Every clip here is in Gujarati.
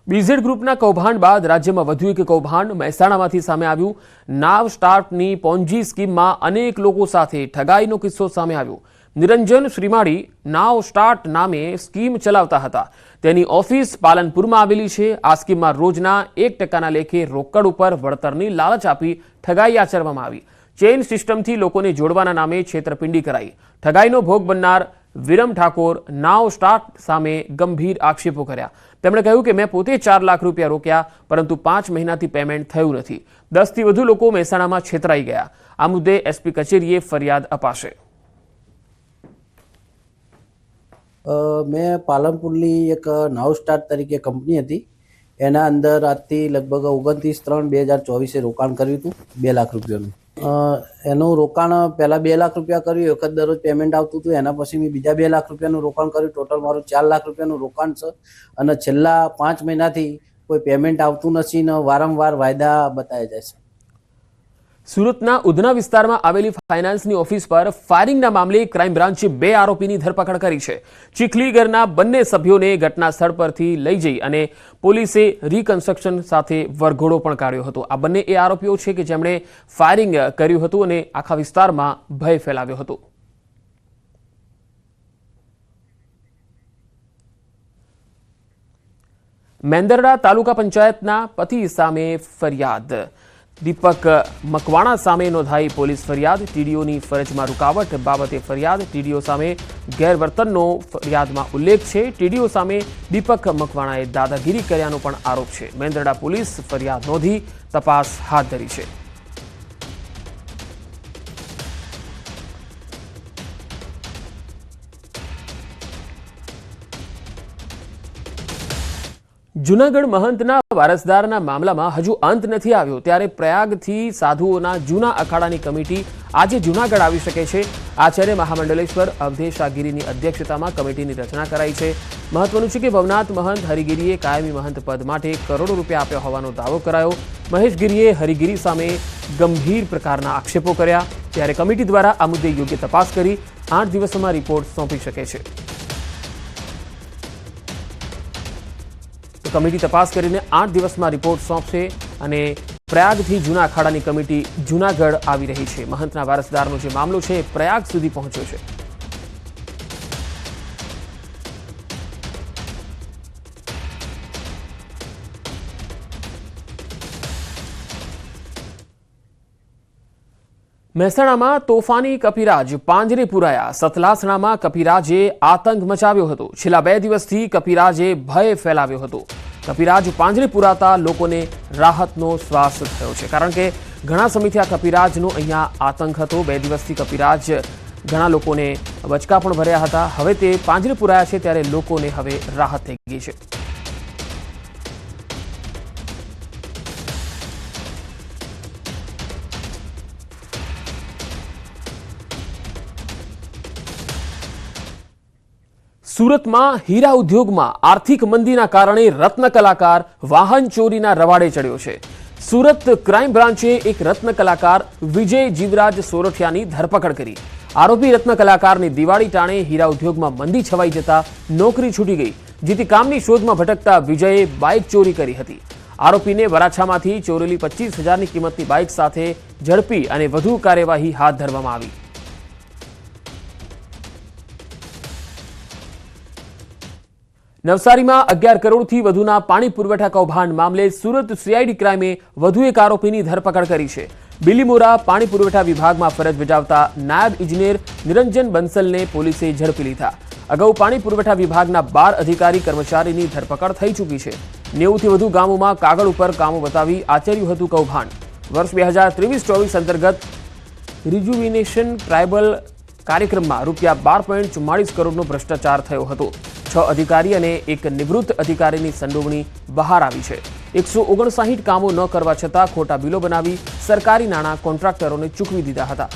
બીઝેડ ગ્રુપના કૌભાંડ બાદ રાજ્યમાં વધુ એક કૌભાંડ મહેસાણામાંથી સામે આવ્યું। નાવ સ્ટાર્ટની પોન્જી સ્કીમમાં અનેક લોકો સાથે ઠગાઈનો કિસ્સો સામે આવ્યો। નિરંજન શ્રીમાળી નાવ સ્ટાર્ટ નામે સ્કીમ ચલાવતા હતા। તેની ઓફિસ પાલનપુરમાં આવેલી છે। આ સ્કીમમાં રોજના 1% લેખે રોકડ ઉપર વળતરની લાલચ આપી ઠગાઈ આચરવામાં આવી। ચેઇન સિસ્ટમથી લોકોને જોડવાના નામે છેતરપિંડી કરાઈ। ઠગાઈનો ભોગ બનનાર વિરમ ઠાકોર નાવ સ્ટાર્ટ સામે ગંભીર આક્ષેપો કર્યા। તેમણે કહ્યું કે મેં પોતે 4 લાખ રૂપિયા રોક્યા, પરંતુ 5 મહિનાથી પેમેન્ટ થયું નથી। 10 થી વધુ લોકો મહેસાણામાં છેતરાઈ ગયા। આ મુદ્દે એસપી કચેરીએ ફરિયાદ અપાશે। મેં પાલનપુરની એક નાવ સ્ટાર્ટ તરીકે કંપની હતી, એના અંદર આજથી લગભગ 29/3/2024 રોકાણ કર્યું હતું 2 લાખ રૂપિયાનું। એનું રોકાણ પહેલાં 2 લાખ રૂપિયા કર્યું, વખત દરરોજ પેમેન્ટ આવતું હતું। એના પછી મેં બીજા 2 લાખ રૂપિયાનું રોકાણ કર્યું। ટોટલ મારું 4 લાખ રૂપિયાનું રોકાણ છે અને છેલ્લા 5 મહિનાથી કોઈ પેમેન્ટ આવતું નથી ને વારંવાર વાયદા બતાવ્યા જાય છે। સુરતના ઉધના વિસ્તારમાં આવેલી ફાઇનાન્સની ઓફિસ પર ફાયરિંગના મામલે ક્રાઇમ બ્રાન્ચે 2 આરોપીની ધરપકડ કરી છે। ચીખલીગરના બંને સભ્યોને ઘટના સ્થળ પરથી લઈ જઈ અને પોલીસે રિકન્સ્ટ્રક્શન સાથે વરઘોડો પણ કાઢ્યો હતો। આ બંને એ આરોપીઓ છે કે જેમણે ફાયરિંગ કર્યું હતું અને આખા વિસ્તારમાં ભય ફેલાવ્યો હતો। મેંદરડા તાલુકા પંચાયતના પતિ સામે ફરિયાદ। દીપક મકવાણા સામે નોંધાઈ પોલીસ ફરિયાદ। ટીડીઓની ફરજમાં રૂકાવટ બાબતે ફરિયાદ। ટીડીઓ સામે ગેરવર્તનનો ફરિયાદમાં ઉલ્લેખ છે। ટીડીઓ સામે દીપક મકવાણાએ દાદાગીરી કર્યાનો પણ આરોપ છે। મેંદરડા પોલીસ ફરિયાદ નોંધી તપાસ હાથ ધરી છે। જૂનાગઢ મહંતના વારસદારના મામલામાં હજુ અંત નથી આવ્યો, ત્યારે પ્રયાગથી સાધુઓના જૂના અખાડાની કમિટી આજે જૂનાગઢ આવી શકે છે। આચાર્ય મહામંડલેશ્વર અવધેશાગીરીની અધ્યક્ષતામાં કમિટીની રચના કરાઈ છે। મહત્વનું છે કે ભવનાથ મહંત હરિગીરીએ કાયમી મહંત પદ માટે કરોડો રૂપિયા આપ્યા હોવાનો દાવો કરાયો। મહેશ ગીરીએ હરિગીરી સામે ગંભીર પ્રકારના આક્ષેપો કર્યા, ત્યારે કમિટી દ્વારા આ મુદ્દે યોગ્ય તપાસ કરી 8 દિવસોમાં રિપોર્ટ સોંપી શકે છે। કમિટી તપાસ કરીને 8 દિવસમાં રિપોર્ટ સોંપશે અને પ્રયાગથી જૂના અખાડાની કમિટી જૂનાગઢ આવી રહી છે। મહંતના વારસદારનો જે મામલો છે એ પ્રયાગ સુધી પહોંચ્યો છે। મહેસાણામાં તોફાની કપિરાજ પાંજરે પુરાયા। સતલાસણામાં કપિરાજે આતંક મચાવ્યો હતો। છેલ્લા 2 દિવસથી કપિરાજે ભય ફેલાવ્યો હતો। કપિરાજ પાંજરે પુરાતા લોકોને રાહતનો શ્વાસ થયો છે, કારણ કે ઘણા સમયથી આ કપિરાજનો અહીંયા આતંક હતો। 2 દિવસથી કપિરાજ ઘણા લોકોને બચકા પણ ભર્યા હતા। હવે તે પાંજરે પુરાયા છે, ત્યારે લોકોને હવે રાહત થઈ ગઈ છે। સુરતમાં હીરા ઉદ્યોગમાં આર્થિક મંદીના કારણે રત્ન કલાકાર વાહન ચોરીના રવાડે ચડ્યો છે। સુરત ક્રાઇમ બ્રાન્ચે એક રત્ન કલાકાર વિજય જીવરાજ સોરઠિયાની ધરપકડ કરી। આરોપી રત્ન કલાકારની દિવાળી ટાણે હીરા ઉદ્યોગમાં મંદી છવાઈ જતા નોકરી છૂટી ગઈ, જેથી કામની શોધમાં ભટકતા વિજયે બાઇક ચોરી કરી હતી। આરોપીને વરાછામાંથી ચોરેલી 25,000ની કિંમતની બાઇક સાથે ઝડપી અને વધુ કાર્યવાહી હાથ ધરવામાં આવી। નવસારીમાં 11 કરોડથી વધુના પાણી પુરવઠા કૌભાંડ મામલે સુરત સીઆઈડી ક્રાઇમે વધુ એક આરોપીની ધરપકડ કરી છે। બિલીમોરા પાણી પુરવઠા વિભાગમાં ફરજ બજાવતા નાયબ ઇજનેર નિરંજન બંસલને પોલીસે ઝડપી લીધા। અગાઉ પાણી પુરવઠા વિભાગના 12 અધિકારી કર્મચારીની ધરપકડ થઈ ચૂકી છે। 90થી વધુ ગામોમાં કાગળ ઉપર કામો બતાવી આચર્યું હતું કૌભાંડ। વર્ષ 2023-24 અંતર્ગત રિજુવિનેશન ટ્રાયબલ કાર્યક્રમમાં રૂપિયા 12.44 કરોડનો ભ્રષ્ટાચાર થયો હતો। 6 અધિકારી અને એક નિવૃત્ત અધિકારીની સંડોવણી બહાર આવી છે। 159 કામો ન કરવા છતાં ખોટા બિલો બનાવી સરકારી નાણાં કોન્ટ્રાક્ટરોને ચૂકવી દીધા હતા।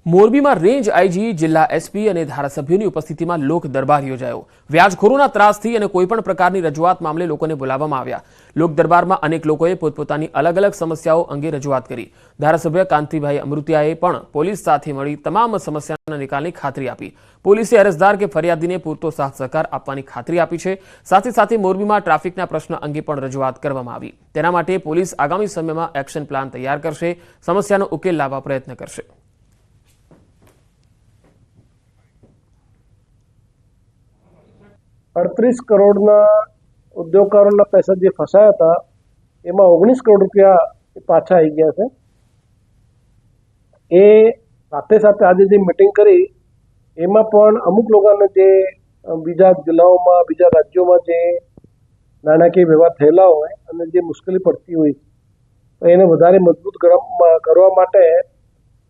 મોરબીમાં રેન્જ આઈજી, જિલ્લા એસપી અને ધારાસભ્યોની ઉપસ્થિતિમાં લોક દરબાર યોજાયો. વ્યાજખોરોના ત્રાસથી અને કોઈપણ પ્રકારની રજૂઆત મામલે લોકોને બોલાવવામાં આવ્યા. લોક દરબારમાં અનેક લોકોએ પોતપોતાની અલગ અલગ સમસ્યાઓ અંગે રજૂઆત કરી. ધારાસભ્ય કાંતિભાઈ અમૃતિયાએ પણ પોલીસ સાથે મળી તમામ સમસ્યાના નિકાલની ખાતરી આપી. પોલીસે અરજદાર કે ફરિયાદીને પૂરતો સાથ સહકાર આપવાની ખાતરી આપી છે. સાથે સાથે મોરબીમાં ટ્રાફિકના પ્રશ્ન અંગે પણ રજૂઆત કરવામાં આવી. તેના માટે પોલીસ આગામી સમયમાં એક્શન પ્લાન તૈયાર કરશે, સમસ્યાનો ઉકેલ લાવવા પ્રયત્ન કરશે. ₹38 કરોડના ઉદ્યોગકારોના પૈસા જે ફસાયા હતા એમાં ₹19 કરોડ પાછા આવી ગયા છે. એ સાથે સાથે આજે જે મિટિંગ કરી એમાં પણ અમુક લોકોને જે બીજા જિલ્લાઓમાં, બીજા રાજ્યોમાં જે નાણાકીય વ્યવહાર થયેલા હોય અને જે મુશ્કેલી પડતી હોય તો એને વધારે મજબૂત કરવા માટે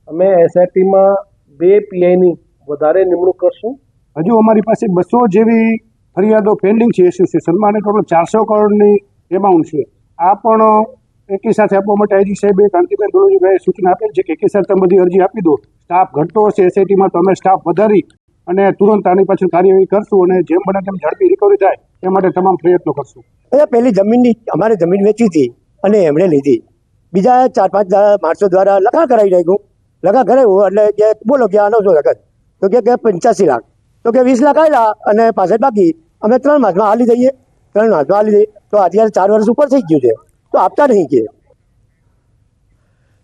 અમે એસઆઈટીમાં 2 પીઆઈની વધારે નિમણૂક કરશું. હજુ અમારી પાસે 200 જેવી ફરિયાદો પેન્ડિંગ છે એસોસિએશનમાં અને ટોટલ 400 કરોડની એમાઉન્ટ છે. આ પણ એકી સાથે આપવા માટે આઈજી સાહેબે કાંતિભાઈ દોલજીભાઈએ સૂચના આપેલ છે કે એકી સાથે તમે બધી અરજી આપી દો. સ્ટાફ ઘટતો હશે એસઆઈટીમાં તો અમે સ્ટાફ વધારી અને તુરંત આની પાછળ કાર્યવાહી કરશું અને જેમ બને તેમ ઝડપી રિકવરી થાય એ માટે તમામ પ્રયત્નો કરશું. પહેલી જમીનની અમારે જમીન વેચી હતી અને એમણે લીધી. બીજા 4-5 માણસો દ્વારા લખા કરાવી નાખ્યું. લખા કરાવ્યું એટલે કે બોલો કે આનો શું લખત તો કે 85 લાખ તો કે 20 લાખ આવેલા અને પાછળ બાકી અમે 3 માસમાં હાલી દઈએ. 3 માસમાં હાલી દઈએ તો અત્યારે 4 વર્ષ ઉપર થઈ ગયું છે તો આપતા નહીં કે.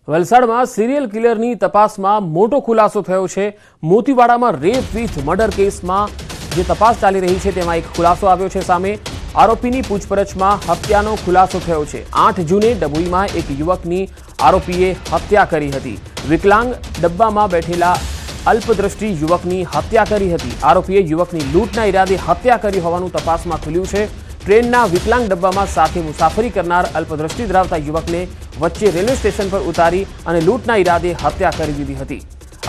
વલસાડમાં સિરિયલ કિલરની તપાસમાં મોટો ખુલાસો થયો છે. મોતીવાડામાં રેપ વિથ મર્ડર કેસમાં જે તપાસ ચાલી રહી છે તેમાં એક ખુલાસો આવ્યો છે સામે. આરોપીની પૂછપરછમાં હત્યાનો ખુલાસો થયો છે. 8 જૂને ડભોઈમાં એક યુવકની આરોપીએ હત્યા કરી હતી. વિકલાંગ ડબ્બામાં બેઠેલા અલ્પદ્રષ્ટિ યુવકની હત્યા કરી હતી. આરોપીએ યુવકની લૂંટના ઈરાદે હત્યા કરી હોવાનું તપાસમાં ખુલ્યું છે. ટ્રેનના વિકલાંગ ડબ્બામાં સાથે મુસાફરી કરનાર અલ્પદ્રષ્ટિ ધરાવતા યુવકને વચ્ચે રેલવે સ્ટેશન પર ઉતારી અને લૂંટના ઈરાદે હત્યા કરી દીધી હતી.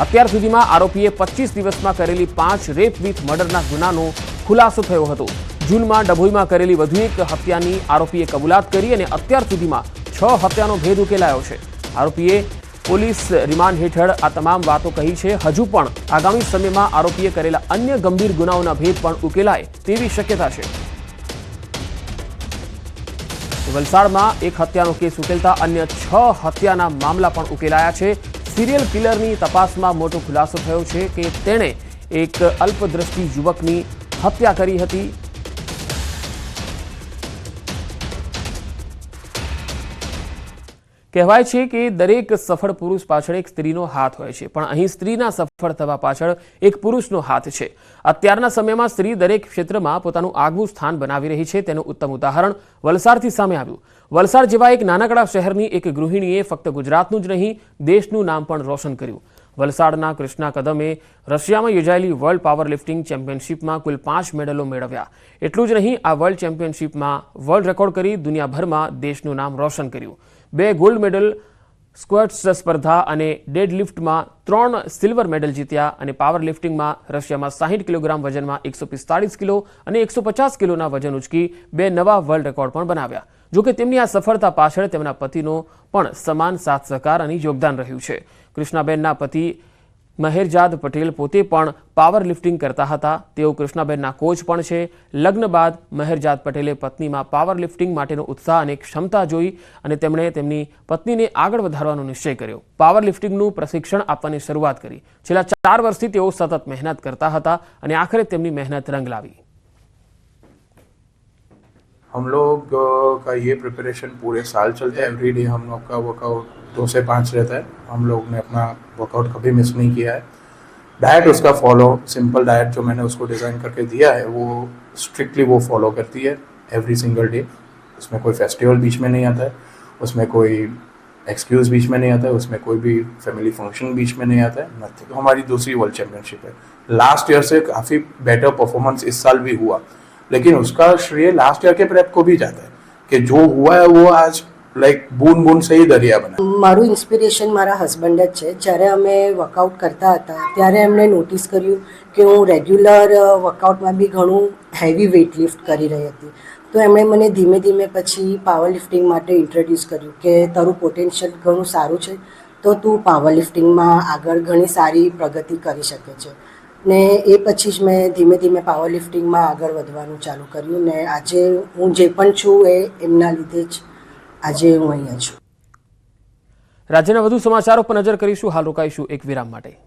અત્યાર સુધીમાં આરોપીએ 25 દિવસમાં કરેલી 5 રેપ વિથ મર્ડરના ગુનાનો ખુલાસો થયો હતો. જૂનમાં ડભોઈમાં કરેલી વધુ એક હત્યાની આરોપીએ કબૂલાત કરી અને અત્યાર સુધીમાં 6 હત્યાનો ભેદ ઉકેલાયો છે. આરોપીએ પોલીસ રિમાન્ડ હેઠળ આ તમામ વાતો કહી છે. હજુ પણ આગામી સમયમાં આરોપીએ કરેલા અન્ય ગંભીર ગુનાઓના ભેદ પણ ઉકેલાય તેવી શક્યતા છે. વલસાડમાં એક હત્યાનો કેસ ઉકેલતા અન્ય 6 હત્યાના મામલા પણ ઉકેલાયા છે. સિરિયલ કિલરની તપાસમાં મોટો ખુલાસો થયો છે કે તેણે એક અલ્પદ્રષ્ટિ યુવકની હત્યા કરી હતી. કહેવાય છે કે દરેક સફળ પુરુષ પાછળ એક સ્ત્રીનો હાથ હોય છે, પણ અહીં સ્ત્રીના સફળ થવા પાછળ એક પુરુષનો હાથ છે. અત્યારના સમયમાં સ્ત્રી દરેક ક્ષેત્રમાં પોતાનું આગવું સ્થાન બનાવી રહી છે. તેનું ઉત્તમ ઉદાહરણ વલસાડથી સામે આવ્યું. વલસાડ જેવા એક નાનકડા શહેરની એક ગૃહિણીએ ફક્ત ગુજરાતનું જ નહીં દેશનું નામ પણ રોશન કર્યું. વલસાડના કૃષ્ણા કદમે રશિયામાં યોજાયેલી વર્લ્ડ પાવર લિફ્ટિંગ ચેમ્પિયનશિપમાં કુલ 5 મેડલો મેળવ્યા. એટલું જ નહીં, આ વર્લ્ડ ચેમ્પિયનશિપમાં વર્લ્ડ રેકોર્ડ કરી દુનિયાભરમાં દેશનું નામ રોશન કર્યું. 2 ગોલ્ડ મેડલ સ્ક્વોટ્સ સ્પર્ધા અને ડેડલિફ્ટમાં 3 સિલ્વર મેડલ જીત્યા અને પાવર લિફ્ટિંગમાં રશિયામાં 60 કિલોગ્રામ વજનમાં 145 કિલો અને 150 કિલોના વજન ઉચકી 2 નવા વર્લ્ડ રેકોર્ડ પણ બનાવ્યા. જોકે તેમની આ સફળતા પાછળ તેમના પતિનો પણ સમાન સાથ સહકાર અને યોગદાન રહ્યું છે. કૃષ્ણાબેનના પતિ મહેરજાદ પટેલ પોતે પણ પાવર લિફ્ટિંગ કરતા હતા. તેઓ કૃષ્ણાબેનના કોચ પણ છે. લગ્ન બાદ મહેરજાદ પટેલે પત્નીમાં પાવર લિફ્ટિંગ માટેનો ઉત્સાહ અને ક્ષમતા જોઈ અને તેમણે તેમની પત્નીને આગળ વધારવાનો નિશ્ચય કર્યો. પાવર લિફ્ટિંગનું પ્રશિક્ષણ આપવાની શરૂઆત કરી. છેલ્લા 4 વર્ષથી તેઓ સતત મહેનત કરતા હતા અને આખરે તેમની મહેનત રંગ લાવી. हम लोग का ये प्रिपरेशन पूरे साल चलता है. एवरी डे हम लोग का वर्कआउट 2 से 5 रहता है. हम लोग ने अपना वर्कआउट कभी मिस नहीं किया है. डाइट उसका फॉलो, सिंपल डाइट जो मैंने उसको डिज़ाइन करके दिया है वो स्ट्रिक्टली वो फॉलो करती है एवरी सिंगल डे. उसमें कोई फेस्टिवल बीच में नहीं आता है, उसमें कोई एक्सक्यूज़ बीच में नहीं आता है, उसमें कोई भी फैमिली फंक्शन बीच में नहीं आता है, नथिंग. हमारी दूसरी वर्ल्ड चैम्पियनशिप है. लास्ट ईयर से काफ़ी बेटर परफॉर्मेंस इस साल भी हुआ, लेकिन उसका श्रेय लास्ट ईयर के प्रेप को भी जाता है कि जो हुआ है वो आज લાઈક બૂંદ બૂંદ સે દરિયા બના. મારું ઇન્સ્પિરેશન મારા હસબન્ડ જ છે. જ્યારે અમે વર્કઆઉટ કરતા હતા ત્યારે એમણે નોટિસ કર્યું કે હું રેગ્યુલર વર્કઆઉટમાં બી ઘણું હેવી વેઇટ લિફ્ટ કરી રહી હતી. તો એમણે મને ધીમે ધીમે પછી પાવર લિફ્ટિંગ માટે ઇન્ટ્રોડ્યુસ કર્યું કે તારું પોટેન્શિયલ ઘણું સારું છે, તો તું પાવર લિફ્ટિંગમાં આગળ ઘણી સારી પ્રગતિ કરી શકે છે. ને એ પછી જ મેં ધીમે ધીમે પાવર લિફ્ટિંગમાં આગળ વધવાનું ચાલુ કર્યું ને આજે હું જે પણ છું એ એમના લીધે જ આજે હું અહીંયા છું. રાજ્યના વધુ સમાચારો પર નજર કરીશું. હાલ રોકાઈશું એક વિરામ માટે.